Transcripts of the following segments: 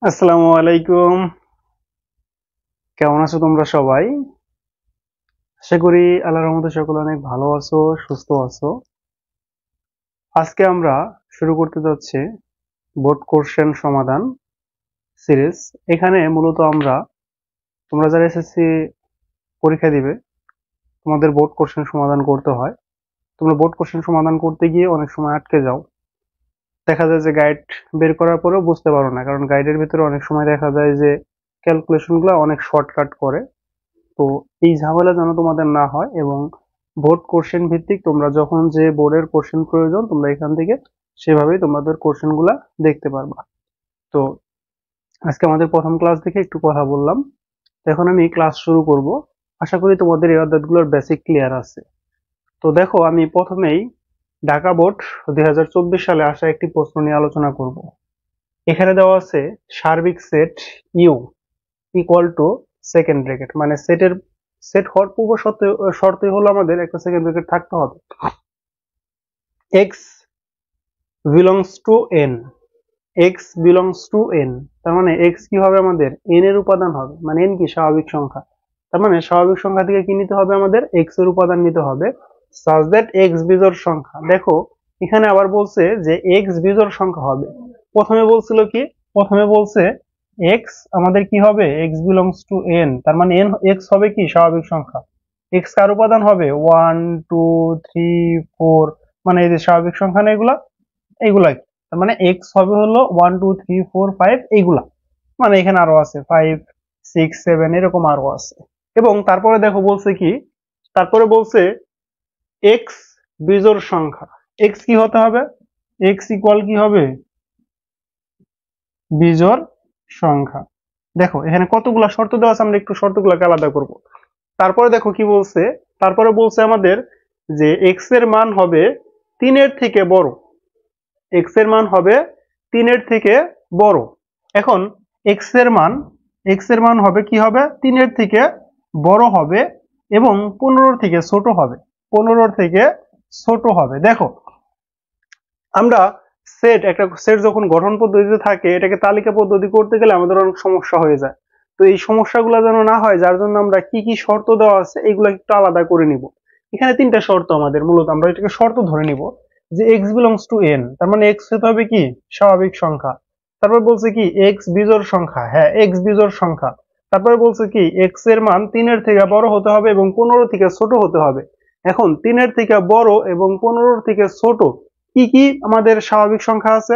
আসসালামু আলাইকুম। কেমন আছো তোমরা সবাই? আশা করি আল্লাহর রহমতে সকলে অনেক ভালো আছো, সুস্থ আছো। আজকে আমরা শুরু করতে যাচ্ছি বোর্ড কোশ্চেন সমাধান সিরিজ। এখানে মূলত তোমরা যারা এসএসসি পরীক্ষা দিবে, তোমাদের বোর্ড কোশ্চেন সমাধান করতে হয়। তোমরা বোর্ড কোশ্চেন সমাধান করতে গিয়ে অনেক সময় আটকে যাও। দেখা যায় যে গাইড বের করার পরেও বুঝতে পারো না, কারণ গাইডের ভিতরে অনেক সময় দেখা যায় যে ক্যালকুলেশন গুলো অনেক শর্টকাট করে। তো এই ঝামেলা যেন তোমাদের না হয়, এবং বোর্ড কোশ্চেন ভিত্তিক তোমরা যখন যে বোর্ডের কোশ্চেন প্রয়োজন তোমরা এখান থেকে সেভাবেই তোমাদের কোশ্চেন গুলা দেখতে পারবা। তো আজকে আমাদের প্রথম ক্লাস দেখে একটু কথা বললাম, এখন আমি ক্লাস শুরু করব। আশা করি তোমাদের এই অধ্যায়গুলোর বেসিক ক্লিয়ার আছে। তো দেখো, আমি প্রথমেই ঢাকা বোর্ড 2024 সালে আসা একটি প্রশ্ন নিয়ে আলোচনা করব। এখানে দেওয়া আছে সার্বিক set U equal to second bracket, মানে সেট হওয়ার পূর্ব শর্তই হলো আমাদের একটা সেকেন্ড ব্র্যাকেট থাকতে হবে। X belongs to N, x belongs to N, তার মানে এক্স কি হবে আমাদের এন এর উপাদান হবে, মানে এন কি স্বাভাবিক সংখ্যা। তার মানে স্বাভাবিক সংখ্যা থেকে কি নিতে হবে আমাদের, এক্স এর উপাদান নিতে হবে। সাজ দ্যাট এক্স বিজোড় সংখ্যা। দেখো এখানে আবার বলছে যে এক্স বিজোড় সংখ্যা হবে। প্রথমে বলছিল কি, প্রথমে বলছে এক্স আমাদের কি হবে, এক্স বিলংস টু এন, তার মানে এন এক্স হবে কি স্বাভাবিক সংখ্যা। এক্স কার উপাদান হবে, 1 2 3 4, মানে এই যে স্বাভাবিক সংখ্যা না এগুলা, এইগুলা কি, তার মানে এক্স হবে হলো 1 2 3 4 5 এইগুলা, মানে এখানে আরো আছে 5 6 7 এরকম আরো আছে। এবং তারপরে দেখো বলছে কি, তারপরে বলছে এক্স বিজোড় সংখ্যা। এক্স কি হতে হবে, এক্স ইকুয়াল কি হবে, বিজোড় সংখ্যা। দেখো এখানে কতগুলা শর্ত দেওয়া আছে, আমরা একটু শর্তগুলোকে আলাদা করব। তারপরে দেখো কি বলছে, তারপরে বলছে আমাদের যে এক্স এর মান হবে 3-এর থেকে বড়, এক্স এর মান হবে 3-এর থেকে বড়। এখন এক্স এর মান, এক্স এর মান হবে কি হবে, 3-এর থেকে বড় হবে এবং 15-র থেকে ছোট হবে, 15-র থেকে ছোট হবে। দেখো আমরা একটা সেট যখন গঠন পদ্ধতিতে থাকে, এটাকে তালিকা পদ্ধতি করতে গেলে আমাদের অনেক সমস্যা হয়ে যায়। তো এই সমস্যাগুলো যেন না হয়, যার জন্য আমরা কি কি শর্ত দেওয়া আছে এগুলো একটু আলাদা করে নিব। এখানে 3টা শর্ত আমাদের, মূলত আমরা এটাকে শর্ত ধরে নিব যে এক্স বিলংস টু এন, তার মানে এক্স হতে হবে কি স্বাভাবিক সংখ্যা। তারপর বলছে কি এক্স বিজোড় সংখ্যা, হ্যাঁ এক্স বিজোড় সংখ্যা। তারপরে বলছে কি এক্স এর মান 3-এর থেকে বড় হতে হবে এবং 15 থেকে ছোট হতে হবে। এখন 3-এর থেকে বড় এবং 15-র থেকে ছোট কি কি আমাদের স্বাভাবিক সংখ্যা আছে,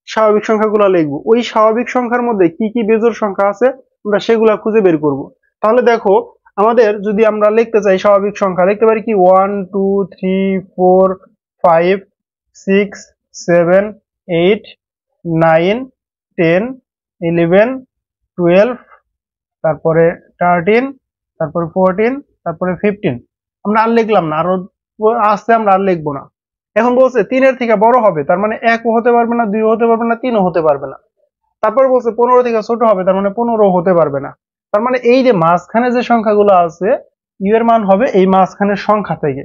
স্বাভাবিক সংখ্যাগুলো লিখবো। ওই স্বাভাবিক সংখ্যার মধ্যে কি কি বেজোড় সংখ্যা আছে আমরা সেগুলা খুঁজে বের করব। তাহলে দেখো আমাদের যদি আমরা লিখতে চাই স্বাভাবিক সংখ্যা, লিখতে পারি কি 1 2 3 4 5 6 7 8 9 10 11 12, তারপরে 13, তারপরে 14, তারপরে 15। আমরা আর লিখলাম না, আরো আসছে আমরা আর লিখবো না। এখন বলছে 3-এর থেকে বড় হবে, তার মানে 1ও হতে পারবে না, 2ও হতে পারবে না, 3ও হতে পারবে না। তারপর বলছে 15 থেকে ছোট হবে, তার মানে 15ও হতে পারবে না। তার মানে এই যে মাঝখানে যে সংখ্যাগুলো আছে, ইউ এর মান হবে এই মাঝখানের সংখ্যা থেকে।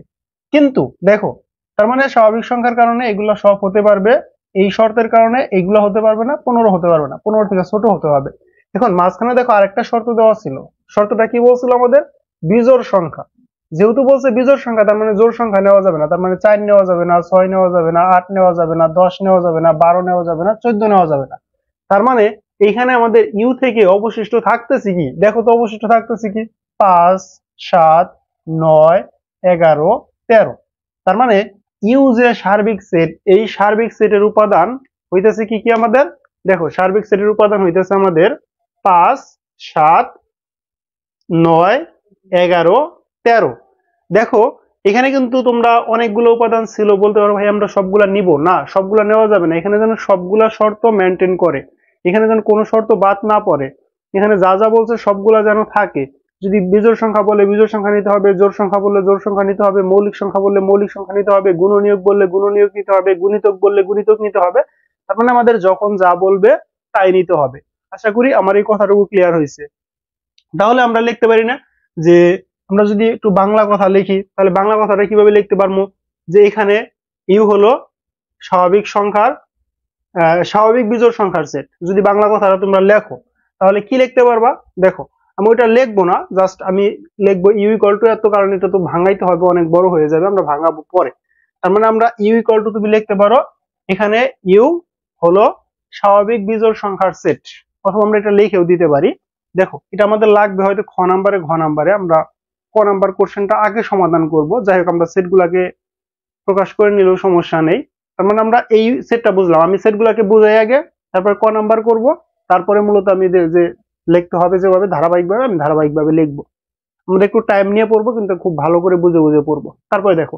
কিন্তু দেখো, তার মানে স্বাভাবিক সংখ্যার কারণে এগুলো সব হতে পারবে, এই শর্তের কারণে এগুলো হতে পারবে না, 15 হতে পারবে না, 15 থেকে ছোট হতে হবে। এখন মাঝখানে দেখো আরেকটা শর্ত দেওয়া ছিল, শর্তটা কি বলছিল আমাদের, বিজোড় সংখ্যা। যেহেতু বলছে বিজোড় সংখ্যা, তার মানে জোড় সংখ্যা নেওয়া যাবে না, তার মানে 4 নেওয়া যাবে না, 6 নেওয়া যাবে না, 8 নেওয়া যাবে না, 10 নেওয়া যাবে না, 12 নেওয়া যাবে না, 14 নেওয়া যাবে না। তার মানে এইখানে আমাদের ইউ থেকে অবশিষ্ট থাকতেছে কি, দেখো তো অবশিষ্ট থাকতেছে কি, 5 7 9 11 13। তার মানে ইউ যে সার্বিক সেট, এই সার্বিক সেটের উপাদান হইতেছে কি কি আমাদের, দেখো সার্বিক সেটের উপাদান হইতেছে আমাদের 5 7 9 11 13। দেখো এখানে কিন্তু তোমরা অনেকগুলো উপাদান ছিল, বলতে পারো ভাই আমরা সবগুলা নিব না, সবগুলা নেওয়া যাবে না। এখানে যেন সবগুলা শর্ত মেনটেন করে, এখানে যেন কোনো শর্ত বাদ না পড়ে, এখানে যা যা বলছে সবগুলা যেন থাকে। যদি বিজোড় সংখ্যা বলে বিজোড় সংখ্যা নিতে হবে, জোড় সংখ্যা বললে জোড় সংখ্যা নিতে হবে, মৌলিক সংখ্যা বললে মৌলিক সংখ্যা নিতে হবে, গুণনীয়ক বললে গুণনীয়ক নিতে হবে, গুণিতক বললে গুণিতক নিতে হবে। তার মানে আমাদের যখন যা বলবে তাই নিতে হবে। আশা করি আমার এই কথাটুকু ক্লিয়ার হয়েছে। তাহলে আমরা লিখতে পারি না যে, আমরা যদি একটু বাংলা কথা লিখি তাহলে বাংলা কথাটা কিভাবে লিখতে পারবো, যে এখানে ইউ হলো স্বাভাবিক সংখ্যার স্বাভাবিক বিজোড় সংখ্যার সেট। যদি বাংলা কথাটা তোমরা লেখো তাহলে কি লিখতে পারবা? দেখো আমি ওইটা লিখবো না, জাস্ট আমি লিখবো ইউ ইকুয়াল টু এত, কারণ এটা তো ভাঙাইতে হবে, অনেক বড় হয়ে যাবে, আমরা ভাঙাবো পরে। তার মানে আমরা ইউ ইকুয়াল টু তুমি লিখতে পারো এখানে ইউ হলো স্বাভাবিক বিজোড় সংখ্যার সেট, অথবা আমরা এটা লিখেও দিতে পারি। দেখো এটা আমাদের লাগবে হয়তো ঘ নাম্বারে, আমরা ক নাম্বার কোশ্চেনটা আগে সমাধান করব। যাই হোক আমরা সেট গুলাকে প্রকাশ করে নিলেও সমস্যা নেই। তার মানে আমরা এই সেটটা বুঝলাম, আমি সেট গুলাকে বুঝাই আগে, তারপর ক নাম্বার করব, তারপরে মূলত আমি যে লিখতে হবে যেভাবে ধারাবাহিকভাবে, আমি ধারাবাহিকভাবে লিখবো। আমরা একটু টাইম নিয়ে পড়বো, কিন্তু খুব ভালো করে বুঝে বুঝে পড়বো। তারপরে দেখো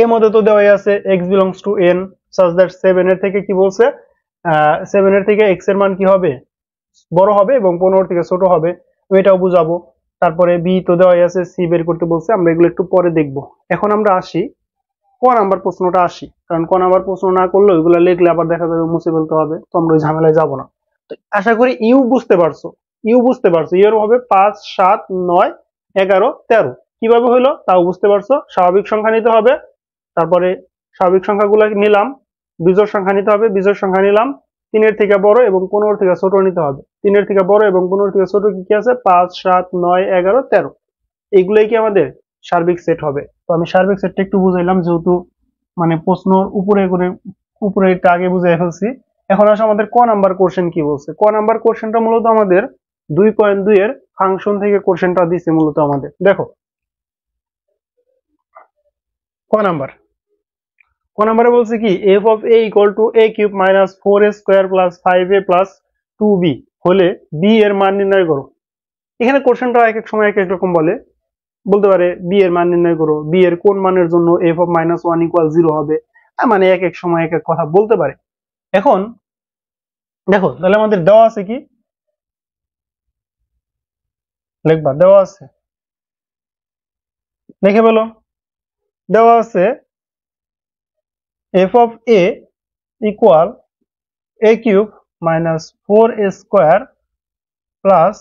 এর মধ্যে তো দেওয়াই আছে x belongs to n such that 7 এর থেকে কি বলছে, 7 এর থেকে x এর মান কি হবে, বড় হবে, এবং 15 থেকে ছোট হবে, এটাও বুঝাবো। তারপরে b তো দেওয়াই আছে, c বের করতে বলছে, আমরা এগুলো একটু পরে দেখবো। এখন আমরা আসি ক নাম্বার প্রশ্নটা আসি, কারণ ক নাম্বার প্রশ্ন না করলে ওইগুলো লিখলে আবার দেখা যাবে মুছে ফেলতে হবে, তো আমরা ওই ঝামেলায় যাবো না। তো আশা করি ইউ বুঝতে পারছো, ইউ হবে 5 7 9 11 13, কিভাবে হইলো তাও বুঝতে পারছো। স্বাভাবিক সংখ্যা নিতে হবে, তারপরে স্বাভাবিক সংখ্যাগুলো নিলাম, বিজোড় সংখ্যা নিতে হবে, বিজোড় সংখ্যা নিলাম, 3 এর থেকে বড় এবং 15 থেকে ছোট নিতে হবে। 3 এর থেকে বড় এবং 15 থেকে ছোট কি কি আছে, 5 7 9 11 13, এইগুলোই কি আমাদের সার্বিক সেট হবে। তো আমি সার্বিক সেটটা একটু বুঝাইলাম, যেহেতু মানে প্রশ্ন উপরে এটা আগে বুঝাই ফেলছি। এখন আসলে আমাদের ক নাম্বার কোশ্চেন কি বলছে। ক নাম্বার কোশ্চেনটা মূলত আমাদের 2.2 এর ফাংশন থেকে কোশ্চেনটা দিছে মূলত আমাদের। দেখো ক নাম্বারে বলছে কি, f of a equal to a cube minus 4a square plus 5a plus 2b হলে b এর মান নির্ণয় করো। এখানে কোশ্চেনটা এক এক সময় এক এক রকম বলতে পারে b এর মান নির্ণয় করো, b এর কোন মানের জন্য f of minus 1 equal 0 হবে, মানে এক এক সময় এক এক কথা বলতে পারে। এখন দেখো তাহলে আমাদের দেওয়া আছে কি, লিখবা, দেওয়া আছে, লিখে বলো, দেওয়া আছে f of a equal a cube minus 4a square plus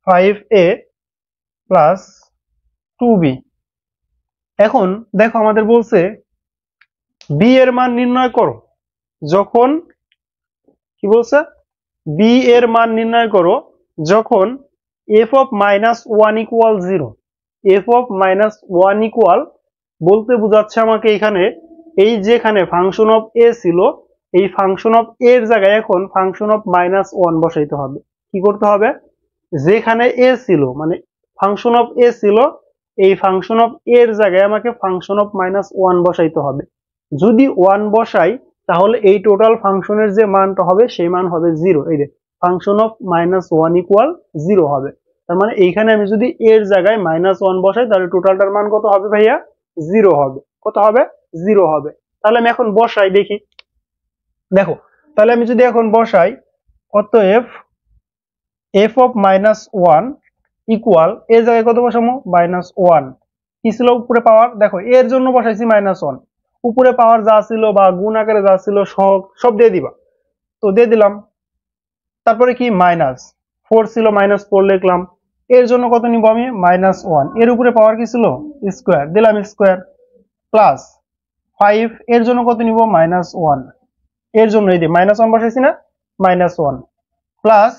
5a plus 2b। এখন দেখো আমাদের বলছে b এর মান নির্ণয় করো, যখন কি বলছে, b এর মান নির্ণয় করো যখন f of minus 1 equal 0। f of minus 1 equal বলতে বোঝাচ্ছে আমাকে এখানে এই যেখানে ফাংশন অফ a ছিল, এই ফাংশন অফ a এর জায়গায় এখন ফাংশন অফ মাইনাস 1 বসাইতে হবে। কি করতে হবে, যেখানে a ছিল মানে ফাংশন অফ a ছিল, এই ফাংশন অফ a এর জায়গায় আমাকে ফাংশন অফ মাইনাস 1 বসাইতে হবে। যদি 1 বসাই তাহলে এই টোটাল ফাংশনের যে মানটা হবে সেই মান হবে 0। এই যে ফাংশন অফ মাইনাস 1 ইকুয়াল 0 হবে। তার মানে এইখানে আমি যদি এর জায়গায় মাইনাস 1 বসাই তাহলে টোটালটার মান কত হবে ভাইয়া, 0 হবে। কত হবে, 0 হবে। তাহলে আমি এখন বসাই দেখি, দেখো তাহলে আমি যদি এখন বসাই, অতএব f of minus 1 ইকুয়াল এর জায়গায় কত বসাবো, মাইনাস 1, কি ছিল উপরে পাওয়ার, দেখো এর জন্য বসাইছি মাইনাস 1, উপরে পাওয়ার যা ছিল বা গুণ আকারে যা ছিল সব দিয়ে দিবা, তো দিয়ে দিলাম। তারপরে কি মাইনাস 4 ছিল, মাইনাস 4 লিখলাম, এর জন্য কত নিব আমি, মাইনাস 1, এর উপরে পাওয়ার কি ছিল, স্কোয়ার, দিলাম স্কোয়ার, প্লাস 5 এর জন্য কত নিব, মাইনাস 1, এর জন্য এই যে মাইনাস 1 বসাইছি না, মাইনাস 1, প্লাস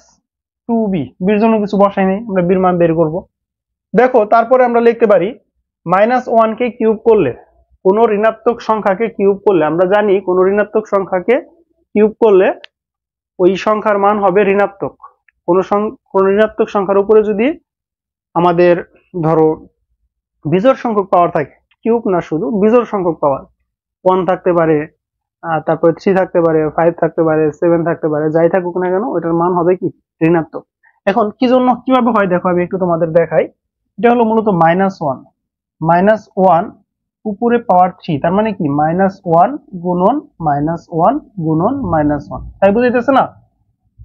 2b, বির জন্য কিছু বসাই নাই, আমরা বির মান বের করব। দেখো তারপরে আমরা লিখতে পারি মাইনাস 1 কে কিউব করলে, কোন ঋণাত্মক সংখ্যাকে কিউব করলে, আমরা জানি কোন ঋণাত্মক সংখ্যাকে কিউব করলে ওই সংখ্যার মান হবে ঋণাত্মক। কোন ঋণাত্মক সংখ্যার উপরে যদি আমাদের ধরো বিজোড় সংখ্যক পাওয়ার থাকে, কিউব না শুধু বিজোড় সংখ্যক পাওয়ার, 1 থাকতে পারে, তারপরে 3 থাকতে পারে, 5 থাকতে পারে, 7 থাকতে পারে, যাই থাকুক না কেন ওইটার মান হবে কি, ঋণাত্মক। এখন কি জন্য কিভাবে হয় দেখো আমি একটু তোমাদের দেখাই। এটা হলো মূলত -1 উপরে পাওয়ার 3, তার মানে কি -1 গুণন -1 গুণন -1, তাই বুঝাইতেছে না।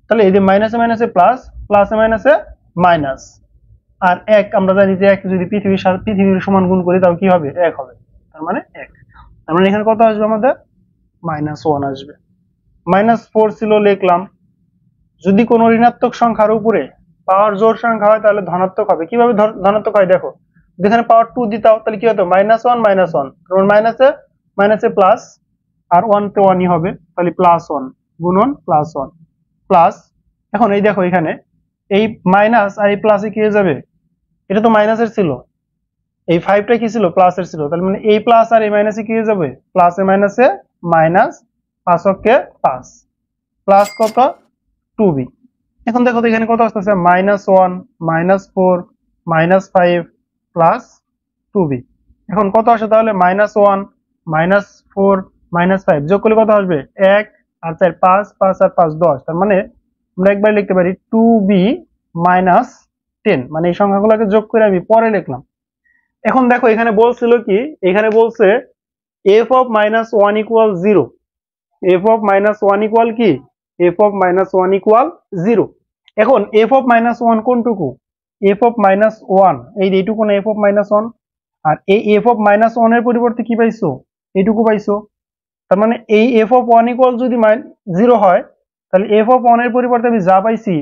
তাহলে এই যে মাইনাসে মাইনাসে প্লাস, প্লাসে মাইনাসে মাইনাস, আর 1 আমরা জানি যে 1 যদি পৃথিবীর সমান গুণ করি তাও কি হবে, 1 হবে, তার মানে 1। তার মানে এখানে কত আসবে আমাদের, -1 আসবে। -4 ছিল লিখলাম, যদি কোনো ঋণাত্মক সংখ্যার উপরে পাওয়ার জোড় সংখ্যা হয় তাহলে ধনাত্মক হবে। কিভাবে ধনাত্মক হয় দেখো, যেখানে পাওয়ার 2 দিতাও তাহলে কি হতো, -1 -1, কারণ মাইনাসে মাইনাসে প্লাস, আর 1 তে 1ই হবে, তাহলে +1 গুণন +1 প্লাস, এখন এই দেখো এখানে এই মাইনাস আর এই প্লাসে কি হয়ে যাবে, এটা তো মাইনাসের ছিল, এই 5টা কি ছিল, প্লাসের ছিল, তাহলে মানে এই প্লাস আর এই মাইনাসে কি হয়ে যাবে, প্লাসে মাইনাসে মাইনাস, 5 কে 5 প্লাস কত 2b। এখন দেখো তো এখানে কত আসতেছে, -1 -4 -5 প্লাস 2b। এখন কত আসে তাহলে, -1 -4 -5 যোগ করলে কত আসবে, 1 আর 4 5, 5 আর 5 10, তার মানে আমরা একবার লিখতে পারি 2b - 10, মানে এই সংখ্যাগুলোকে যোগ করে আমি পরে লিখলাম। এখন দেখো এখানে বলছিল কি, এখানে বলছে f of -1 equal 0, f of -1 equal কি, f of -1 equal 0। এখন f of -1 কোনটুকু, f of -1 এইটুকু না, f of -1, আর এই f of -1 এর পরিবর্তে কি পাইছো, এইটুকু পাইছো, তার মানে এই f of 1 equal যদি 0 হয়, তাহলে f of 1 এর পরিবর্তে আমি যা পাইছি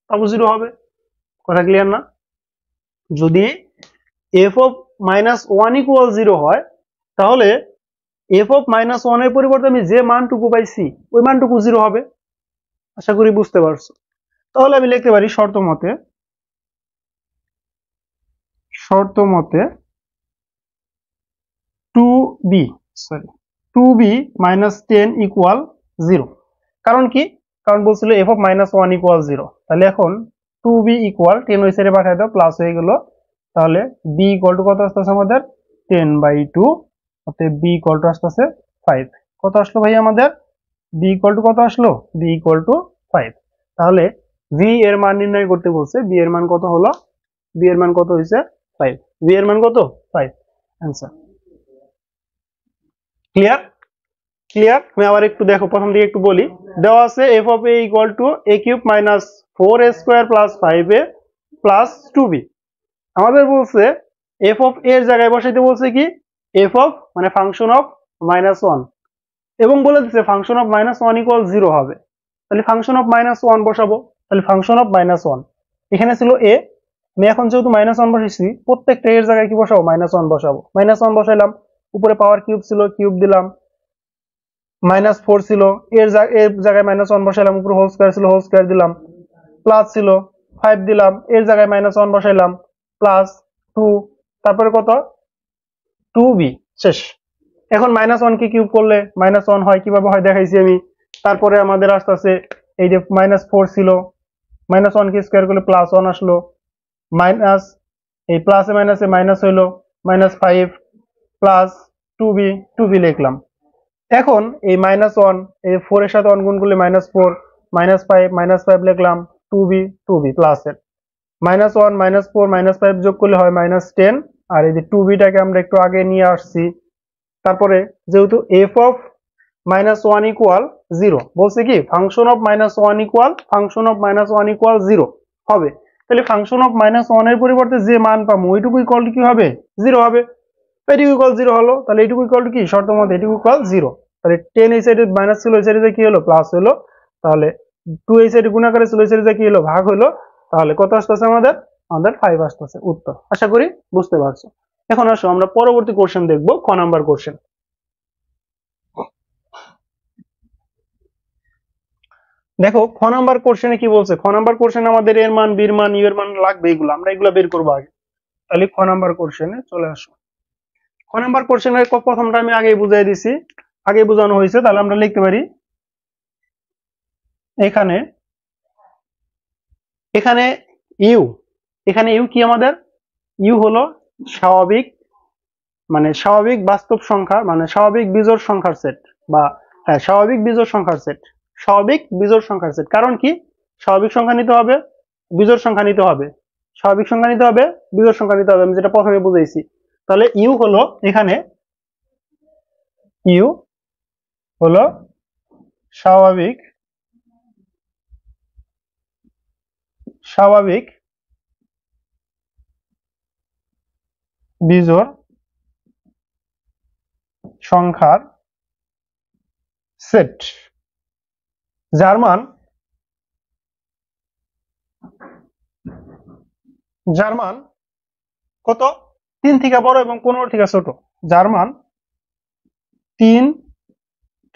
তাও 0 হবে। কথা ক্লিয়ার না? যদি f of -1 equal 0 হয়, তাহলে f of -1 এর পরিবর্তে আমি যে মানটুকু পাইছি ওই মানটুকু 0 হবে। আশা করি বুঝতে পারছো। তাহলে আমি লিখতে পারি শর্ত মতে 2b 10 equal 0। কারণ কি, কারণ বলছিল f of -1 equal 0, তাহলে এখন 2b equal 10 ওই সাইডে পাঠিয়ে দাও, প্লাস হয়ে গেল, তাহলে b equal to কত আসতেছে আমাদের, 10/2, অতএব b equal to আসতেছে 5। কত আসলো ভাই আমাদের, b equal to কত আসলো, b equal to 5। তাহলে v এর মান নির্ণয় করতে বলছে, b এর মান কত হলো, b এর মান কত হয়েছে 5, v এর মান কত 5, অ্যান্সার। ক্লিয়ার? ক্লিয়ার? আমি আবার একটু দেখো, প্রথম দিকে একটু বলি। দেওয়া আছে f of a equal to a cube minus 4a square plus 5a plus 2b। আমাদের বলছে f of a এর জায়গায় বসাইতে বলছে কি, f of মানে ফাংশন অফ -1, এবং বলে দিচ্ছে ফাংশন অফ -1 equal 0 হবে, তাহলে ফাংশন অফ -1 বসাবো, তাহলে ফাংশন অফ -1 এখানে ছিল a, আমি এখন যেহেতু -1 বসাইছি, প্রত্যেকটা এর জায়গায় কি বসাবো, -1 বসাবো, -1 বসাইলাম, উপরে পাওয়ার কিউব ছিল কিউব দিলাম, -4 ছিল এর জায়গায় -1 বসাইলাম, উপরে হোল স্কয়ার ছিল হোল স্কয়ার দিলাম, প্লাস ছিল 5 দিলাম, এর জায়গায় -1 বসাইলাম, প্লাস 2, তারপরে কত 2b, শেষ। এখন -1 কে কিউব করলে -1 হয়, কিভাবে হয় দেখাইছি আমি। তারপরে আমাদের আসতেছে এই যে -4 ছিল, -1 কে স্কয়ার করলে +1 আসলো, মাইনাস এই প্লাসে মাইনাসে মাইনাস হইলো, -5 প্লাস 2b লিখলাম। এখন এই -1 এই 4 এর সাথে 1 গুণ করলে -4, -5 লিখলাম, 2b প্লাস এর -1 -4 -5 যোগ করলে হয় -10, আর এই যে 2b টাকে আমরা একটু আগে নিয়ে আসছি। তারপরে যেহেতু f of -1 equal 0 বলছে কি, ফাংশন অফ -1 equal 0 হবে, তাহলে ফাংশন অফ -1 এর পরিবর্তে যে মান পাবো ওইটুকু ইকুয়াল টু কি হবে, 0 হবে। এটুকু ইকুয়াল 0 হলো, তাহলে এটুকু ইকুয়াল টু কি, শর্ত মতে এটুকু ইকুয়াল 0। তাহলে 10 এই সাইডে মাইনাস ছিল, এই সাইডে কি হলো, প্লাস হলো, তাহলে 2 এই সাইডে গুণাকারে ছিল, এই সাইডে কি হলো, ভাগ হলো, তাহলে কত আসতেছে আমাদের 5 আসতেছে উত্তর। আশা করি বুঝতে পারছো। এখন আসো আমরা পরবর্তী কোশ্চেন দেখবো, খ নাম্বার কোশ্চেন। দেখো খ নাম্বার কোশ্চেনে কি বলছে, খ নাম্বার কোশ্চেনে আমাদের এর মান, বির মান, ইউ এর মান লাগবে, এগুলো আমরা এগুলো বের করবো আগে। তাহলে খ নাম্বার কোশ্চেনে চলে আসো। খ নাম্বার কোশ্চেনের প্রথমটা আমি আগেই বুঝাই দিছি, আগে বোঝানো হয়েছে, তাহলে আমরা লিখতে পারি এখানে ইউ কি আমাদের, ইউ হলো স্বাভাবিক, মানে স্বাভাবিক বাস্তব সংখ্যা, মানে স্বাভাবিক বিজোড় সংখ্যার সেট, বা হ্যাঁ স্বাভাবিক বিজোড় সংখ্যার সেট, স্বাভাবিক বিজোড় সংখ্যার সেট। কারণ কি, স্বাভাবিক সংখ্যা নিতে হবে, বিজোড় সংখ্যা নিতে হবে, স্বাভাবিক সংখ্যা নিতে হবে, বিজোড় সংখ্যা নিতে হবে, আমি যেটা প্রথমে বুঝাইছি। তাহলে ইউ হলো এখানে, ইউ হলো স্বাভাবিক বিজোড় সংখ্যার সেট, যার মান কত, 3 থেকে বড় এবং 15 থেকে ছোট, যার মান 3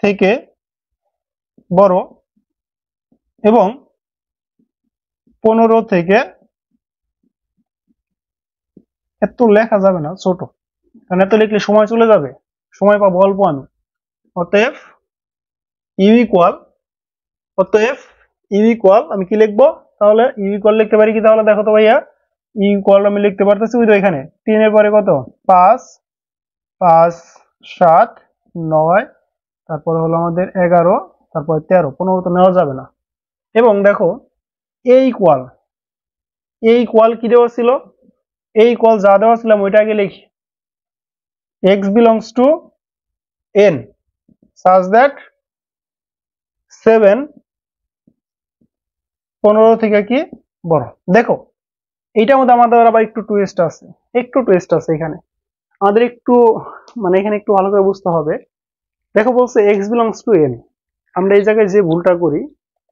থেকে বড় এবং 15 থেকে, এত লেখা যাবে না, ছোট, কারণ এত লিখলে সময় চলে যাবে, সময় পাবো অল্প আমি। অতএব ইউ ইকুয়াল, অতএব ইউ ইকুয়াল আমি কি লিখবো তাহলে? ইউ ইকুয়াল লিখতে পারি কি তাহলে? দেখো তো ভাইয়া, ইউ ইকুয়াল আমি লিখতে পারতেছি ওই তো এখানে 3 এর পরে কত, 5, 5 7 9, তারপরে হলো আমাদের 11, তারপরে 13, 15 তো নেওয়া যাবে না। এবং দেখো এ ইকুয়াল, এ ইকুয়াল কি দেওয়া ছিল? এ ইকুয়াল যা দেওয়া ছিলাম ওইটা আগে লিখি, x belongs to n such that 7 15 থেকে কি বড়। দেখো এইটার মধ্যে আমাদের আবার একটু টুইস্ট আছে, একটু টুইস্ট আছে এখানে, আমাদের একটু মানে এখানে একটু ভালো করে বুঝতে হবে। দেখো বলছে x belongs to n, আমরা এই জায়গায় যে ভুলটা করি,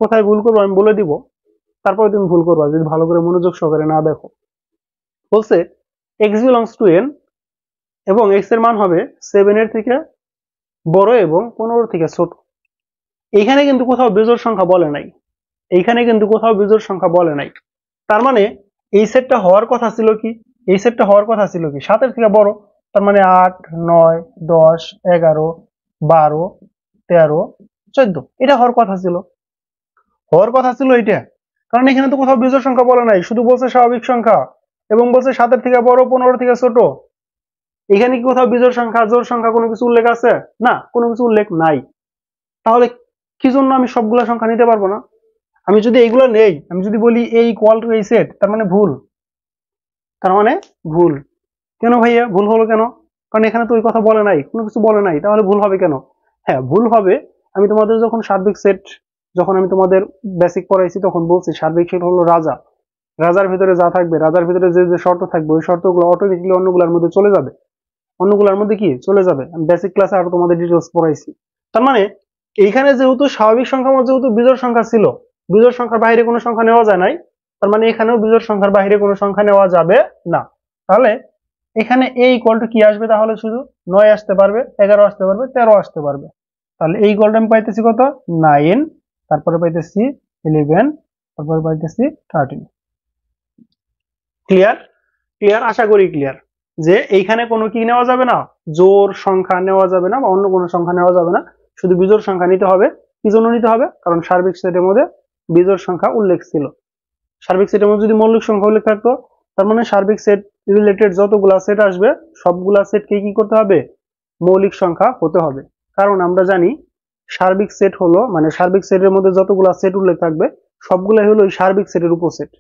কোথায় ভুল করবো আমি বলে দিব, তারপরে তুমি ভুল করবা যদি ভালো করে মনোযোগ সহকারে না দেখো। বলছে x belongs to n এবং x এর মান হবে 7 এর থেকে বড় এবং 15 থেকে ছোট। এইখানে কিন্তু কোথাও বিজোড় সংখ্যা বলে নাই, এইখানে কিন্তু কোথাও বিজোড় সংখ্যা বলে নাই। তার মানে এই সেটটা হওয়ার কথা ছিল কি, এই সেটটা হওয়ার কথা ছিল কি 7 এর থেকে বড়, তার মানে 8 9 10 11 12 13 14, এটা হওয়ার কথা ছিল, হওয়ার কথা ছিল এটা। কারণ এখানে তো কোথাও বিজোড় সংখ্যা বলে নাই, শুধু বলছে স্বাভাবিক সংখ্যা এবং বলছে 7 এর থেকে বড় 15 থেকে ছোট। এখানে কি কোথাও বিজোড় সংখ্যা জোড় সংখ্যা কোনো কিছু উল্লেখ আছে? না, কোনো কিছু উল্লেখ নাই। তাহলে কি জন্য আমি সবগুলা সংখ্যা নিতে পারবো না? আমি যদি এইগুলো নেই, আমি যদি বলি এই ইকুয়াল টু এই সেট, তার মানে ভুল, তার মানে ভুল। কেন ভাইয়া ভুল হলো কেন? কারণ এখানে তো ওই কথা বলে নাই, কোনো কিছু বলে নাই, তাহলে ভুল হবে কেন? হ্যাঁ ভুল হবে, আমি তোমাদের যখন সার্বিক সেট, যখন আমি তোমাদের বেসিক পড়াইছি তখন বলছি সার্বিক সেট হলো রাজা, রাজার ভিতরে যা থাকবে, রাজার ভিতরে যে যে শর্ত থাকবে ওই শর্তগুলো অটোমেটিকলি অন্যগুলোর মধ্যে চলে যাবে, অন্যগুলোর মধ্যে কি চলে যাবে। আমি বেসিক ক্লাসে আরো তোমাদের ডিটেলস পড়াইছি। তার মানে এইখানে যেহেতু স্বাভাবিক সংখ্যার মধ্যে যেহেতু বিজোড় সংখ্যা ছিল, বিজোড় সংখ্যার বাইরে কোনো সংখ্যা নেওয়া যায় নাই, তার মানে এখানেও বিজোড় সংখ্যার বাইরে কোনো সংখ্যা নেওয়া যাবে না। তাহলে এখানে a ইকুয়াল টু কি আসবে? তাহলে শুধু 9 আসতে পারবে, 11 আসতে পারবে, 13 আসতে পারবে। তাহলে এই ইকুয়ালটা আমি পাইতেছি কত? 9, তারপরে পাইতেছি 11, তারপরে পাইতেছি 13। ক্লিয়ার? ক্লিয়ার, আশা করি ক্লিয়ার যে এইখানে কোনো কি নেওয়া যাবে না, জোড় সংখ্যা নেওয়া যাবে না বা অন্য কোনো সংখ্যা নেওয়া যাবে না, শুধু বিজোড় সংখ্যা নিতে হবে। কি জন্য নিতে হবে? কারণ সার্বিক সেটের মধ্যে বিজোড় সংখ্যা উল্লেখ ছিল। সার্বিক সেটের মধ্যে যদি মৌলিক সংখ্যা উল্লেখ থাকতো, তার মানে সার্বিক সেট রিলেটেড যতগুলা সেট আসবে সবগুলা সেটকে কি করতে হবে? মৌলিক সংখ্যা হতে হবে। কারণ আমরা জানি সার্বিক সেট হলো, মানে সার্বিক সেটের মধ্যে যতগুলা সেট উল্লেখ থাকবে সবগুলাই হলো ওই সার্বিক সেটের উপসেট,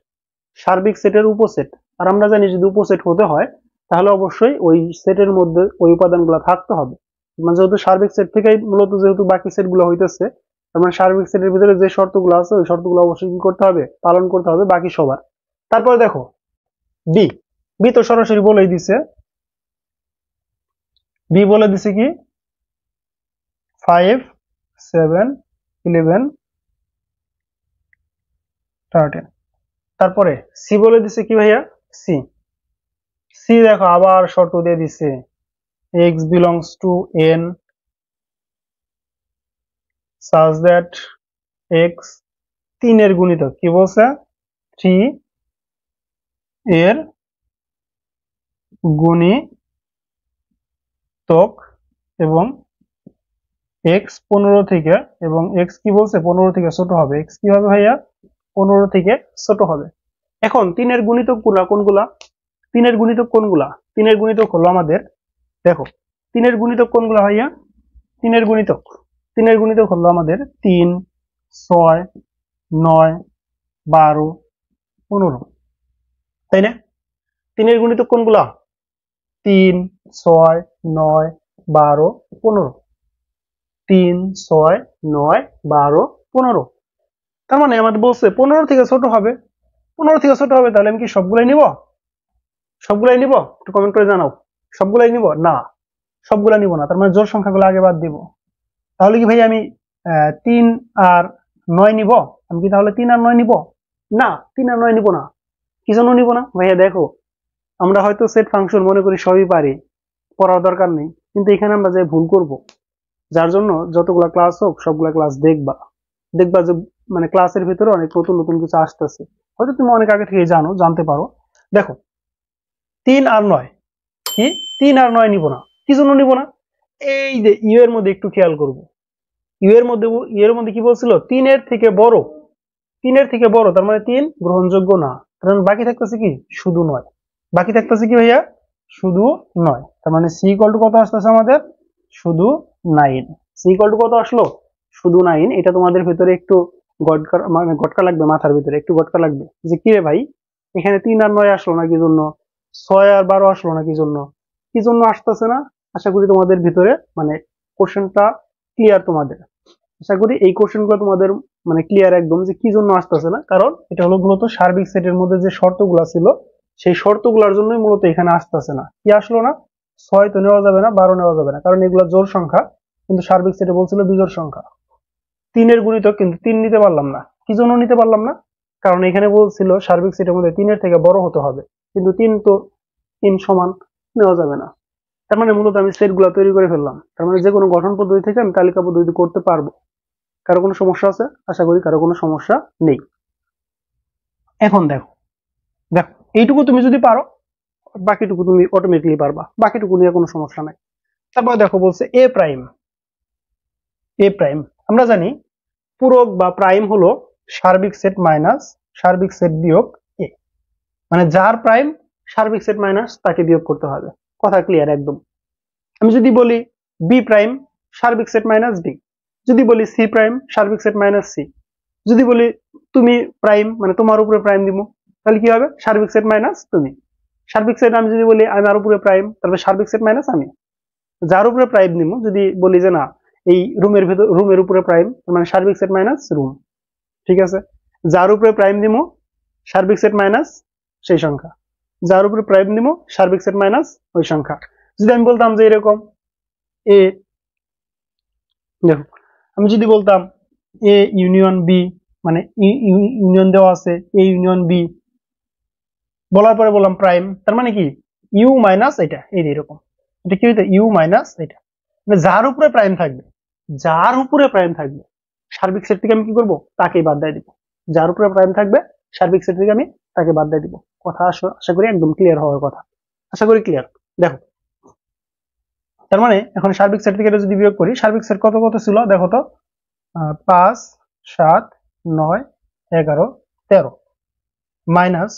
সার্বিক সেটের উপসেট। আর আমরা জানি যদি উপসেট হতে হয় তাহলে অবশ্যই ওই সেটের মধ্যে ওই উপাদানগুলো থাকতে হবে। মানে যেহেতু সার্বিক সেট থেকেই মূলত যেহেতু বাকি সেটগুলো হইতেছে, তার মানে সার্বিক সেটের ভিতরে যে শর্তগুলো আছে ওই শর্তগুলো অবশ্যই কি করতে হবে? পালন করতে হবে বাকি সবার। তারপরে দেখো বি, বি তো সরাসরি বলেই দিছে, বি বলে দিছে কি 5 7 11 13। তারপরে সি বলে দিছে কি ভাইয়া? সি, সি দেখো আবার শর্ত দিয়ে দিছে x belongs to n such that x 3 এর গুণিতক, কি বলছে? 3 এর গুণিতক এবং x 15 থেকে, এবং x কি বলছে? 15 থেকে ছোট হবে। x কি হবে ভাইয়া? 15 থেকে ছোট হবে। এখন 3 এর গুণিতক কোনগুলা? 3 এর গুণিতক কোনগুলা? 3 এর গুণিতক হলো আমাদের, দেখো 3 এর গুণিতক কোনগুলা ভাইয়া? 3 এর গুণিতক, 3 এর গুণিতক হলো আমাদের 3 6 9 12 15, তাই না? 3 এর গুণিতক কোনগুলা? 3 6 9 12 15, 3 6 9 12 15। তার মানে আমাদের বলছে 15 থেকে ছোট হবে, 15 থেকে ছোট হবে। তাহলে আমি কি সবগুলাই নিব? সবগুলাই নিব? একটু কমেন্ট করে জানাও। সবগুলাই নিব? না, সবগুলা নিব না। তার মানে জোড় সংখ্যাগুলো আগে বাদ দিব। তাহলে কি ভাই আমি 3 আর 9 নিব? আমি কি তাহলে 3 আর 9 নিব? না, 3 আর 9 নিব না। কি জন্য নিব না ভাইয়া? দেখো আমরা হয়তো সেট ফাংশন মনে করি সবই পারি, পড়ার দরকার নেই, কিন্তু এখানে আমরা যে ভুল করব, যার জন্য যতগুলা ক্লাস হোক সবগুলা ক্লাস দেখবা, দেখবা যে মানে ক্লাসের ভিতরে অনেক নতুন নতুন কিছু আসতেছে, হয়তো তুমি অনেক আগে থেকে জানতে পারো। দেখো 3 আর 9, কি 3 আর 9 নিব না, কি জন্য নিব না? এই যে ইউ এর মধ্যে একটু খেয়াল করব, ইউ এর মধ্যে কি বলছিল? 3 এর থেকে বড়, 3 এর থেকে বড়, তার মানে 3 গ্রহণযোগ্য না। কারণ বাকি থাকতেছে কি? শুধু 9। বাকি থাকতেছে কি ভাইয়া? শুধু 9। তার মানে সি ইকুয়াল টু কত আসতেছে আমাদের? শুধু 9। সি ইকুয়াল টু কত আসলো? শুধু 9। এটা তোমাদের ভিতরে একটু মানে গটকা লাগবে, মাথার ভিতরে একটু গটকা লাগবে যে কি রে ভাই, এখানে 3 আর 9 আসলো না কি জন্য, 6 আর 12 আসলো না কি জন্য, কি জন্য আসতেছে না? আশা করি তোমাদের ভিতরে মানে কোশ্চেনটা ক্লিয়ার তোমাদের। আশা করি এই কোশ্চেন গুলো তোমাদের মানে ক্লিয়ার একদম যে কি জন্য আসতেছে না। কারণ এটা হলো মূলত সার্বিক সেটের মধ্যে যে শর্তগুলো ছিল সেই শর্তগুলোর জন্যই মূলত এখানে আসতেছে না। কি আসলো না? 6 তো নেওয়া যাবে না, 12 নেওয়া যাবে না, কারণ এগুলো জোড় সংখ্যা, কিন্তু সার্বিক সেটে বলছিল বিজোড় সংখ্যা। 3 এর গুণিতক, কিন্তু 3 নিতে পারলাম না। কি জন্য নিতে পারলাম না? কারণ এখানে বলছিল সার্বিক সেটের মধ্যে 3 এর থেকে বড় হতে হবে, কিন্তু 3 তো 3 সমান নেওয়া যাবে না। তার মানে মূলত আমি সেট গুলা তৈরি করে ফেললাম। তার মানে যে কোনো গঠন পদ্ধতি থেকে আমি তালিকা পদ্ধতি করতে পারবো। কারো কোনো সমস্যা আছে? আশা করি কারো কোনো সমস্যা নেই। এখন দেখো, দেখো এইটুকু তুমি যদি পারো বাকিটুকু তুমি অটোমেটিকলি পারবা, বাকিটুকু নিয়ে কোনো সমস্যা নাই। তারপর দেখো বলছে এ প্রাইম। এ প্রাইম আমরা জানি পূরক বা প্রাইম হলো সার্বিক সেট মাইনাস সার্বিক সেট বিয়োগ এ, মানে যার প্রাইম সার্বিক সেট মাইনাস তাকে বিয়োগ করতে হবে। কথা ক্লিয়ার একদম। আমি যদি বলি বি প্রাইম সার্বিক সেট মাইনাস বি, যদি বলি সি প্রাইম সার্বিক সেট মাইনাস সি, যদি বলি তুমি প্রাইম মানে তোমার উপরে প্রাইম দিব, তাহলে কি হবে? সার্বিক সেট মাইনাস তুমি। সার্বিক সেট আমি যদি বলি আমার উপরে প্রাইম, তাহলে সার্বিক সেট মাইনাস আমি। যার উপরে প্রাইম দিব, যদি বলি যে না এই রুমের ভেতর রুমের উপরে প্রাইম, মানে সার্বিক সেট মাইনাস রুম, ঠিক আছে। যার উপরে প্রাইম দিব সার্বিক সেট মাইনাস সেই সংখ্যা, যার উপরে প্রাইম দিব সার্বিক সেট মাইনাস ওই সংখ্যা। যদি আমি বলতাম যে এরকম এ, দেখো আমি যদি বলতাম এ ইউনিয়ন বি, মানে ইউনিয়ন দেওয়া আছে এ ইউনিয়ন বি, বলার পরে বললাম প্রাইম, তার মানে কি ইউ মাইনাস এটা, এই এরকম, এটা কি হইতো? ইউ মাইনাস এটা, মানে যার উপরে প্রাইম থাকবে, যার উপরে প্রাইম থাকবে সার্বিক সেট থেকে আমি কি করব? তাকেই বাদ দিয়ে দিব। যার উপরে প্রাইম থাকবে সার্বিক সেট থেকে আমি তাকে বাদ দিয়ে দিব। কথা আশা করি একদম ক্লিয়ার হওয়ার কথা, আশা করি ক্লিয়ার। দেখো তার মানে এখন সার্বিক সেট থেকে যদি বিয়োগ করি, সার্বিক সেট কত কত ছিল দেখো তো, 5 7 9 11 13 মাইনাস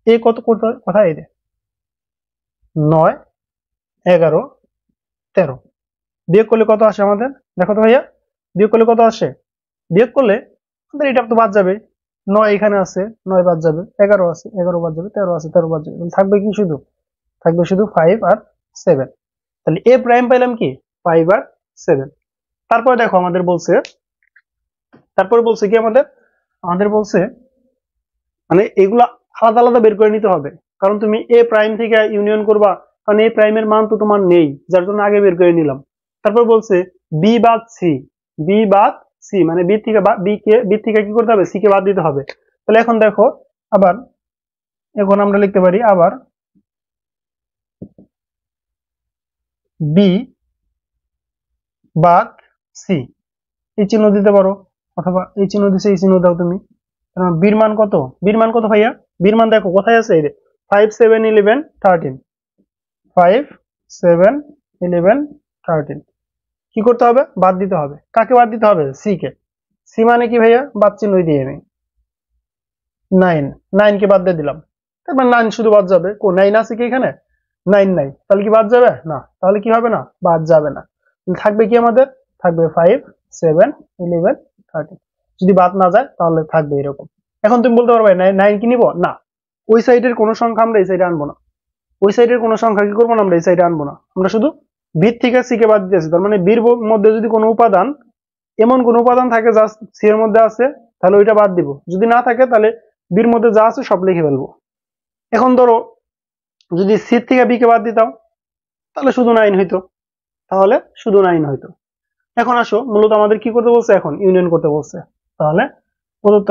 এ কত কোথায়? এই 9 11 13 বিয়োগ করলে কত আসে আমাদের? দেখো তো ভাইয়া, বিয়োগ করলে কত আসে? বিয়োগ করলে আমাদের এটা তো বাদ যাবে, 9 এখানে আছে 9 বাদ যাবে, 11 আছে 11 বাদ যাবে, 13 আছে 13 বাদ যাবে, থাকবে কি? শুধু থাকবে শুধু 5 আর 7। তাহলে এ প্রাইম পাইলাম কি? 5 আর 7। তারপরে দেখো আমাদের বলছে, তারপরে বলছে কি আমাদের, আমাদের বলছে মানে এগুলা আলাদা আলাদা বের করে নিতে হবে। কারণ তুমি এ প্রাইম থেকে ইউনিয়ন করবা, কারণ এ প্রাইমের মান তো তোমার নেই, যার জন্য আগে বের করে নিলাম। তারপর বলছে বি বাদ সি, বি বাদ সি মানে বি থেকে কি করতে হবে? সি কে বাদ দিতে হবে। তাহলে এখন দেখো আবার, এখন আমরা লিখতে পারি আবার বি বাদ সি, এই চিহ্ন দিতে পারো, অথবা এই চিহ্ন দিছে এই চিহ্ন দাও তুমি। বির মান কত? বির মান কত ভাইয়া? বির মান দেখো কোথায় আছে? এই যে 5 7 11 13, 5 7 11 13। কি করতে হবে? বাদ দিতে হবে। কাকে বাদ দিতে হবে? C K. সি মানে কি ভাইয়া? বাদ চিহ্ন দিয়ে নেই, 9, 9 কে বাদ দিয়ে দিলাম, তারপর 9 শুধু বাদ যাবে। 9 আছে কি এখানে? 9 নাই, তাহলে কি বাদ যাবে না? তাহলে কি হবে না? বাদ যাবে না। থাকবে কি আমাদের? থাকবে 5 7 11 13। যদি বাদ না যায় তাহলে থাকবে এরকম। এখন তুমি বলতে পারবে 9 কি নিব না, ওই সাইডের কোনো সংখ্যা আমরা এই সাইডে আনবো না, ওই সাইডের কোনো সংখ্যা কি করবো না, আমরা এই সাইডে আনবো না, আমরা শুধু বি থেকে সি কে বাদ দিতেছি। তার মানে বির মধ্যে যদি কোনো উপাদান, এমন কোন উপাদান থাকে যা সি এর মধ্যে আছে, তাহলে ওইটা বাদ দিব। যদি না থাকে তাহলে বির মধ্যে যা আছে সব লিখে ফেলবো। এখন ধরো যদি সি থেকে বি কে বাদ দিতাম তাহলে শুধু 9 হইতো, তাহলে শুধু 9 হইতো। এখন আসো মূলত আমাদের কি করতে বলছে? এখন ইউনিয়ন করতে বলছে। তাহলে প্রদত্ত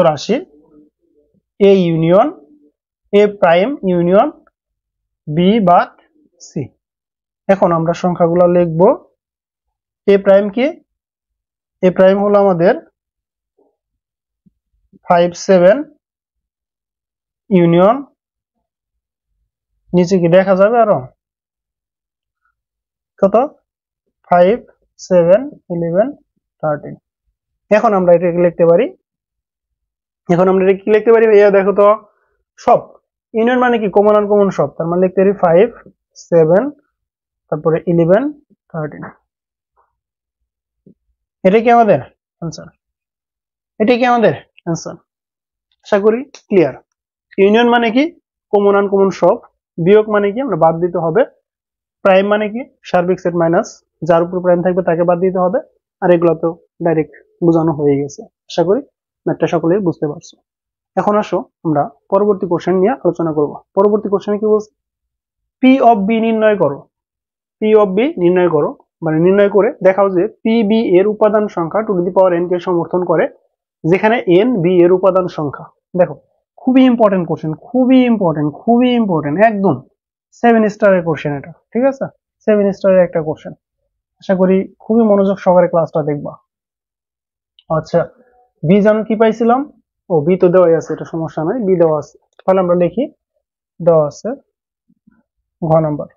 রাশি A union A prime union B বাদ সি। এখন আমরা সংখ্যাগুলো লিখব। এ প্রাইম কি? এ প্রাইম হলো আমাদের 5 7 ইউনিয়ন, নিচে কি দেখা যাবে আরো কত? 5 7 11 13। এখন আমরা এটাকে লিখতে পারি, ভাইয়া দেখো তো, সব ইউনিয়ন মানে কি? কমন আনকমন সব, তার মানে লিখতে পারি 5 7 তারপরে 11 13। এটা কি আমাদের অ্যান্সার? আশা করি ক্লিয়ার। ইউনিয়ন মানে কি? কমন আনকমন সব। বিয়োগ মানে কি? আমরা বাদ দিতে হবে। প্রাইম মানে কি? সার্বিক সেট মাইনাস, যার উপর প্রাইম থাকবে তাকে বাদ দিতে হবে। আর এগুলো তো ডাইরেক্ট বোঝানো হয়ে গেছে। আশা করি ম্যাথটা সকলেই বুঝতে পারছো। এখন আসো আমরা পরবর্তী কোশ্চেন নিয়ে আলোচনা করব। পরবর্তী কোশ্চেনে কি বলছে? পি অফ বি নির্ণয় করো। পি অফ বি নির্ণয় করো মানে নির্ণয় করে দেখাও যে পি বি এর উপাদান সংখ্যা to the power N K সমর্থন করে, যেখানে এন বি এর উপাদান সংখ্যা। দেখো, খুবই ইম্পর্টেন্ট কোশ্চেন, খুবই ইম্পর্টেন্ট, একদম 7 স্টারের কোশ্চেন এটা, ঠিক আছে? 7 স্টারের একটা কোশ্চেন। আশা করি খুবই মনোযোগ সহকারে ক্লাসটা দেখবা। আচ্ছা, বি জানো কি পাইছিলাম? ও, বি তো দেওয়াই আছে, এটা সমস্যা নাই, বি দেওয়া আছে। তাহলে আমরা লিখি, দেওয়া আছে ঘ নাম্বার।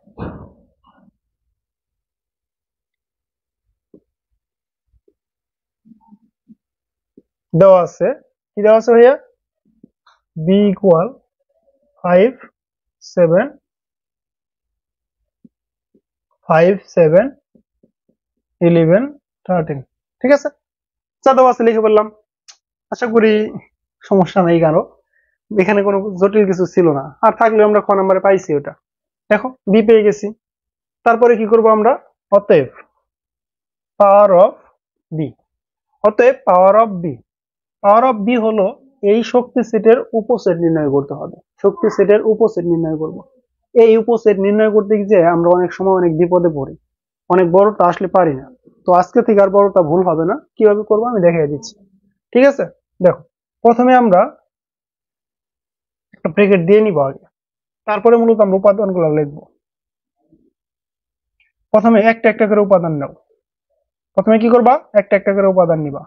দেওয়া আছে কি? দেওয়া আছে ভাইয়া বি ইকুয়াল 5 7 11 13, ঠিক আছে? যা দেওয়া আছে লিখে বললাম। আশা করি সমস্যা নেই কারো, এখানে কোনো জটিল কিছু ছিল না। আর থাকলে আমরা খ নাম্বারে পাইছি ওটা। দেখো, বি পেয়ে গেছি। তারপরে কি করব আমরা? অতএব পাওয়ার অফ বি। অতএব পাওয়ার অফ বি হলো এই শক্তি সেটের উপসেট নির্ণয় করতে হবে। শক্তি সেটের উপসেট নির্ণয় করব। এই উপসেট নির্ণয় করতে গিয়ে আমরা অনেক সময় অনেক বিপদে পড়ি, অনেক বড়টা আসলে পারি না। তো আজকে থেকে আর বড়টা ভুল হবে না। কিভাবে করবো আমি দেখিয়ে দিচ্ছি, ঠিক আছে? দেখো, প্রথমে আমরা একটা ব্র্যাকেট দিয়ে নিব আগে, তারপরে মূলত আমরা উপাদানগুলো লিখবো। প্রথমে একটা একটা করে উপাদান নাও। প্রথমে কি করবা? একটা একটা করে উপাদান নিবা।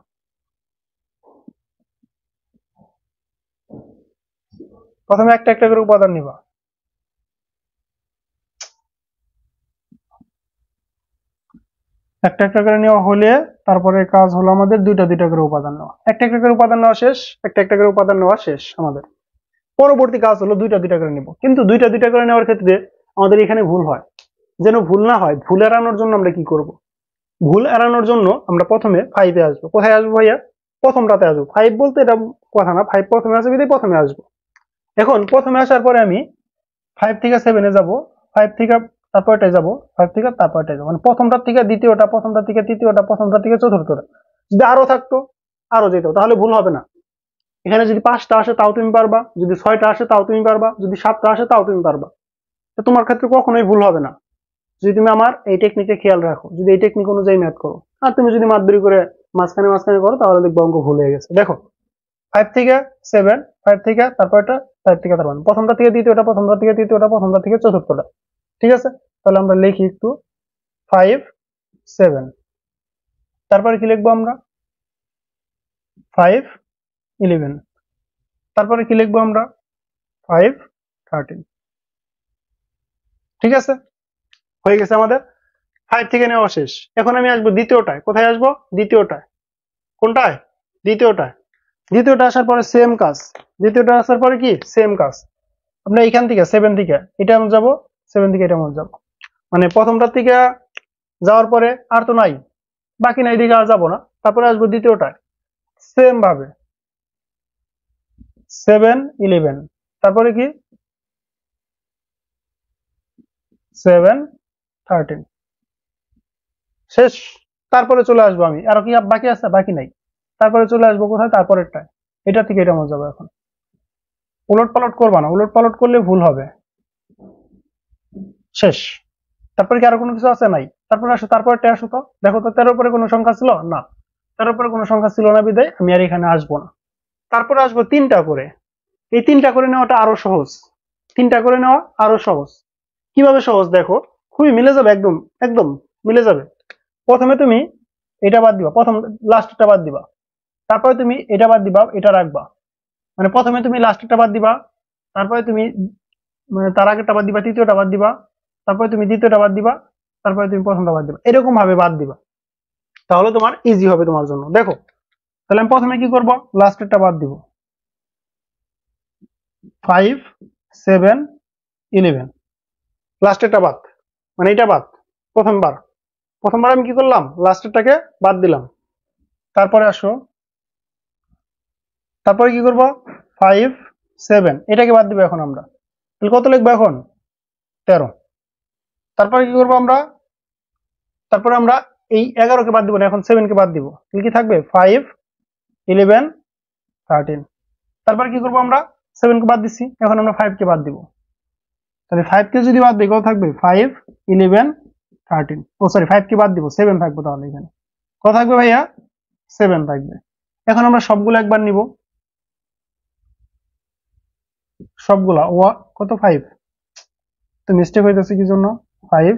প্রথমে একটা একটা করে উপাদান নিবা। একটা একটা করে নেওয়া হলে তারপরে কাজ হলো আমাদের দুইটা দুইটা করে উপাদান নেওয়া। একটা একটা করে উপাদান নেওয়া শেষ, একটা একটা করে উপাদান নেওয়া শেষ আমাদের। পরবর্তী কাজ হলো দুইটা দুইটা করে নিব। কিন্তু দুইটা দুইটা করে নেওয়ার ক্ষেত্রে আমাদের এখানে ভুল হয়। যেন ভুল না হয়, ভুল এড়ানোর জন্য আমরা কি করব? ভুল এড়ানোর জন্য আমরা প্রথমে 5-এ আসবো। কোথায় আসবো ভাইয়া? প্রথমটাতে আসবো। 5 বলতে এটা কথা না, 5 প্রথমে আসবে, বিধায় প্রথমে আসবো। এখন প্রথমে আসার পরে আমি 5 থেকে 7-এ যাবো, 5 থেকে তারপরটায় যাবো, 5 থেকে তারপরটায় যাবো, মানে প্রথমটা থেকে দ্বিতীয়টা, প্রথমটা থেকে তৃতীয়টা, প্রথমটা থেকে চতুর্থটা। যদি আরো থাকতো আরো যেত, তাহলে ভুল হবে না। এখানে যদি 5টা আসে তাও তুমি পারবা, যদি 6টা আসে তাও তুমি পারবা, যদি 7টা আসে তাও তুমি পারবা। তো তোমার ক্ষেত্রে কখনোই ভুল হবে না যদি তুমি আমার এই টেকনিকে খেয়াল রাখো, যদি এই টেকনিক অনুযায়ী ম্যাথ করো। আর তুমি যদি মাতবরি করে মাঝখানে মাঝখানে করো, তাহলে দেখবো অঙ্ক ভুল হয়ে গেছে। দেখো, 5 থেকে 7, 5 থেকে তারপরটা, 5 থেকে তারপর প্রথমটা থেকে দ্বিতীয়টা, প্রথমটা থেকে তৃতীয়টা, প্রথমটা থেকে চতুর্থটা, ঠিক আছে? তাহলে আমরা লিখি একটু 5 7, তারপরে কি লিখবো আমরা? 5 11, তারপরে কি লিখবো আমরা? 5 13, ঠিক আছে? হয়ে গেছে আমাদের 5 থেকে নেওয়া শেষ। এখন আমি আসবো দ্বিতীয়টায়। কোথায় আসবো? দ্বিতীয়টায়। কোনটায়? দ্বিতীয়টায়। দ্বিতীয়টা আসার পরে সেম কাজ। দ্বিতীয়টা আসার পরে কি? সেম কাজ। আমরা এইখান থেকে 7 থেকে এটা আমরা যাবো, 7 থেকে এটা আমরা যাবো, মানে প্রথমটার থেকে যাওয়ার পরে আর তো নাই, বাকি নাই দিকে আর যাবো না। তারপরে আসবো দ্বিতীয়টায়, সেম ভাবে 7 11, তারপরে কি 7 13, শেষ। তারপরে চলে আসবো আমি, আরো কি বাকি আছে? বাকি নাই। তারপরে চলে আসবো কোথায়? তারপরেরটায়। এটা থেকে এটা আমরা যাবো। এখন উলট পালট করবা না, উলট পালট করলে ভুল হবে। শেষ। তারপরে কি আরো কোনো কিছু আছে? নাই। তারপরে আসো, তারপরটা আসো তো, দেখো তো 13 পরে কোনো সংখ্যা ছিল না। 13 পরে কোনো সংখ্যা ছিল না, বিদায় আমি আর এখানে আসবো না। তারপরে আসবো 3টা করে। এই 3টা করে নেওয়াটা আরো সহজ, 3টা করে নেওয়া আরো সহজ। কিভাবে সহজ দেখো, খুবই মিলে যাবে, একদম একদম মিলে যাবে। প্রথমে তুমি এটা বাদ দিবা, প্রথম লাস্টটা বাদ দিবা, তারপরে তুমি এটা বাদ দিবা, এটা রাখবা। মানে প্রথমে তুমি লাস্টটা বাদ দিবা, তারপরে তুমি তার আগেরটা বাদ দিবা, তৃতীয়টা বাদ দিবা, তারপরে তুমি দ্বিতীয়টা বাদ দিবা, তারপরে তুমি প্রথমটা বাদ দিবা, এরকম ভাবে বাদ দিবা, তাহলে তোমার ইজি হবে তোমার জন্য। দেখো তাহলে আমি প্রথমে কি করব, লাস্টেরটা বাদ দিব, 5 7 11, লাস্টেরটা বাদ, মানে এটা বাদ। প্রথমবার আমি কি করলাম, লাস্টেরটাকে বাদ দিলাম। তারপরে আসো, তারপরে কি করব, 5 7 এটাকে বাদ দিব এখন আমরা, তাহলে কত লিখবো এখন, 13। তারপরে কি করব আমরা, তারপরে আমরা এই 11কে বাদ দিব না, এখন 7 কে বাদ দিব, তাহলে কি থাকবে 5 11 13। তারপরে কি করব আমরা, 7 কে বাদ দিছি, এখন আমরা 5 কে বাদ দিব, তাহলে 5 কে যদি বাদ দিই কত থাকবে, 5 11 13। ও সরি, 5 কে বাদ দিব, 7 থাকবে, তাহলে এখানে কত থাকবে ভাইয়া, 7 থাকবে। এখন আমরা সবগুলো একবার নিব, সবগুলা কত 5, তো মিস্টেক হইতেছে কি জন্য, 5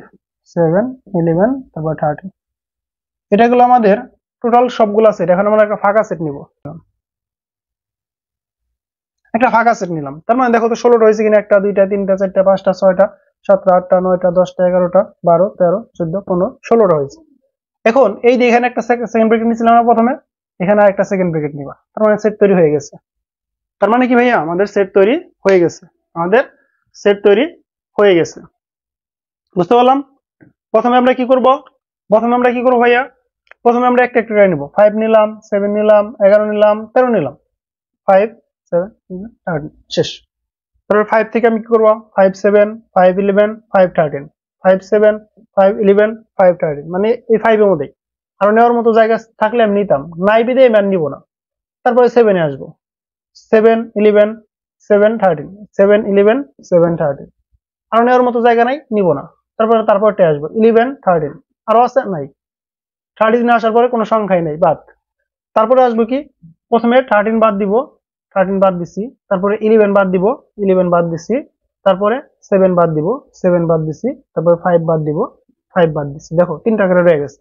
7 11 তারপর 13, এটা গুলো আমাদের টোটাল সবগুলা সেট। এখন আমরা একটা ফাঁকা সেট নিব, একটা ফাঁকা সেট নিলাম, তার মানে দেখো তো 16টা হয়েছে কিনা, 1 2 3 4 5 6 7 8 9 10 11 12 13 14 15 16টা হয়েছে। এখন এই যে এখানে একটা সেকেন্ড ব্র্যাকেট নিয়েছিলাম আমরা প্রথমে, এখানে আরেকটা সেকেন্ড ব্র্যাকেট নিবা, তার মানে সেট তৈরি হয়ে গেছে। তার মানে কি ভাইয়া, আমাদের সেট তৈরি হয়ে গেছে, আমাদের সেট তৈরি হয়ে গেছে, বুঝতে পারলাম। প্রথমে আমরা কি করব, ভাইয়া, প্রথমে আমরা একটা একটা করে নিব, 5 নিলাম, 7 নিলাম, 11 নিলাম, 13 নিলাম, 5 7 13 শেষ। তারপর 5 থেকে আমি কি করব, 5 7 5 11 5 13 5 7 5 11 5 13, মানে এই 5 এর মধ্যে আরো নেওয়ার মতো জায়গা থাকলে আমি নিতাম, নাই বিদে আমি নিব না। তারপরে 7 এ আসবো, 7 11 7 13 7 11 7 13, আরো নেওয়ার মতো জায়গা নাই, নিব না। তারপরটা আসবো 11 13, আরো আছে নাই, 13 আসার পরে কোনো সংখ্যাই নাই, বাদ। তারপরে আসবো কি, প্রথমে 13 বাদ দিব, 13 বাদ দিছি, তারপরে 11 বাদ দিব, 11 বাদ দিছি, তারপরে 7 বাদ দিব, 7 বাদ দিছি, তারপরে 5 বাদ দিব, 5 বাদ দিছি, দেখো 3টা করে রয়ে গেছে।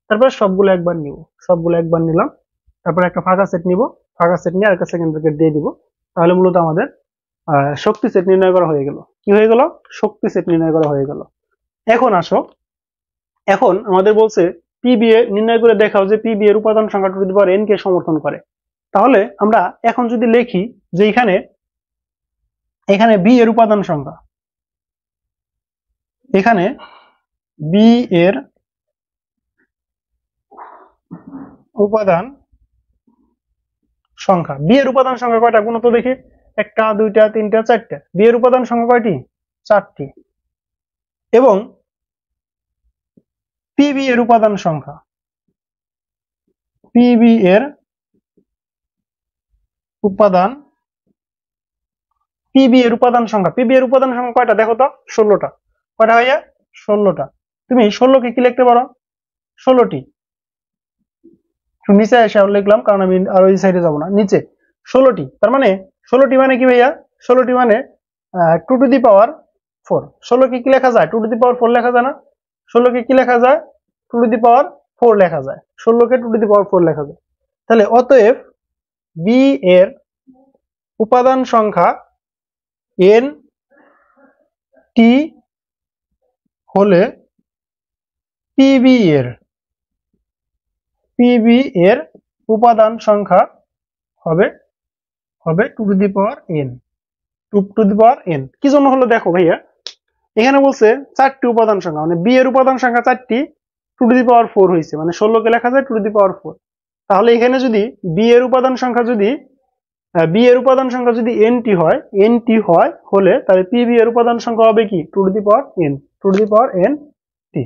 তারপরে সবগুলো একবার নিব, সবগুলো একবার নিলাম, তারপরে একটা ফাঁকা সেট নিব, ফাঁকা সেট নিয়ে আরেকটা সেকেন্ড ব্র্যাকেট দিয়ে দিব, তাহলে মূলত আমাদের শক্তি সেট নির্ণয় করা হয়ে গেল। কি হয়ে গেল, শক্তি সেট নির্ণয় করা হয়ে গেল। এখন আসো, এখন আমাদের বলছে পিবিএ নির্ণয় করে দেখাও যে পিবিএ এর উপাদান সংখ্যা টু দি পাওয়ার n কে সমর্থন করে। তাহলে আমরা এখন যদি লিখি যে এখানে বি এর উপাদান সংখ্যা, এখানে বি এর উপাদান সংখ্যা, বি এর উপাদান সংখ্যা কয়টা গুণ তো দেখি, 1 2 3 4টা, বি এর উপাদান সংখ্যা কয়টি, 4টি। এবং পিবি এর উপাদান সংখ্যা, পিবি এর উপাদান, পিবি এর উপাদান সংখ্যা, পিবি এর উপাদান সংখ্যা কয়টা দেখো তো, 16টা। কয়টা ভাইয়া, 16টা। তুমি 16 কে কি লিখতে পারো, 16টি। নিচে এসে লিখলাম, কারণ আমি আর ওই সাইডে যাবো না, নিচে 16টি। তার মানে 16টি মানে কি ভাইয়া, 16টি মানে 2 টু দি পাওয়ার 4। 16 কে কি লেখা যায়, 2 টু দি পাওয়ার 4 লেখা যায় না, 16 কে কি লেখা যায়, 2 টু দি পাওয়ার 4 লেখা যায়, 16 কে 2 টু দি পাওয়ার 4 লেখা যায়। তাহলে অতএব বি এর উপাদান সংখ্যা n টি হলে পিবি এর উপাদান সংখ্যা হবে 2 to the power n, 2 to the power n। কি জন্য হলো দেখো ভাইয়া, এখানে বলছে 4টি উপাদান সংখ্যা, মানে বি এর উপাদান সংখ্যা 4টি, 2 টু দি পাওয়ার 4 হয়েছে, মানে 16 কে লেখা যায় 2 টু দি পাওয়ার 4। তাহলে এখানে যদি বি এর উপাদান সংখ্যা যদি nটি হয় হলে, তাহলে পিবি এর উপাদান সংখ্যা হবে কি, 2 to the power n, 2 to the power n T,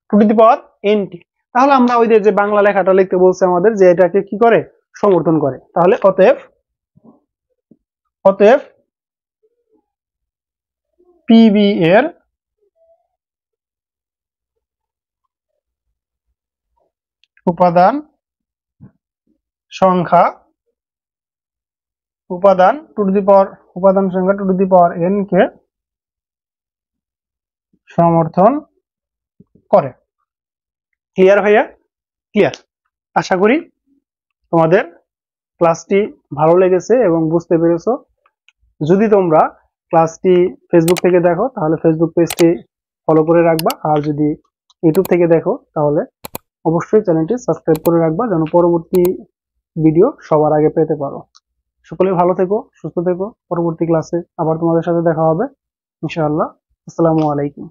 2 to the power n টি। তাহলে আমরা ওই যে বাংলা লেখাটা লিখতে বলছে আমাদের, যে এটাকে কি করে, সমর্থন করে। তাহলে অতএব পিবি এর উপাদান সংখ্যা, উপাদান সংখ্যা 2 টু দি পাওয়ার n কে সমর্থন করে। ক্লিয়ার ভাইয়া? ক্লিয়ার। আশা করি তোমাদের ক্লাসটি ভালো লেগেছে এবং বুঝতে পেরেছো। যদি তোমরা ক্লাসটি ফেসবুক থেকে দেখো তাহলে ফেসবুক পেজটি ফলো করে রাখবা, আর যদি ইউটিউব থেকে দেখো তাহলে অবশ্যই চ্যানেলটি সাবস্ক্রাইব করে রাখবা যেন পরবর্তী ভিডিও সবার আগে পেতে পারো। সকলে ভালো থেকো, সুস্থ থেকো। পরবর্তী ক্লাসে আবার তোমাদের সাথে দেখা হবে ইনশাআল্লাহ। আসসালামু আলাইকুম।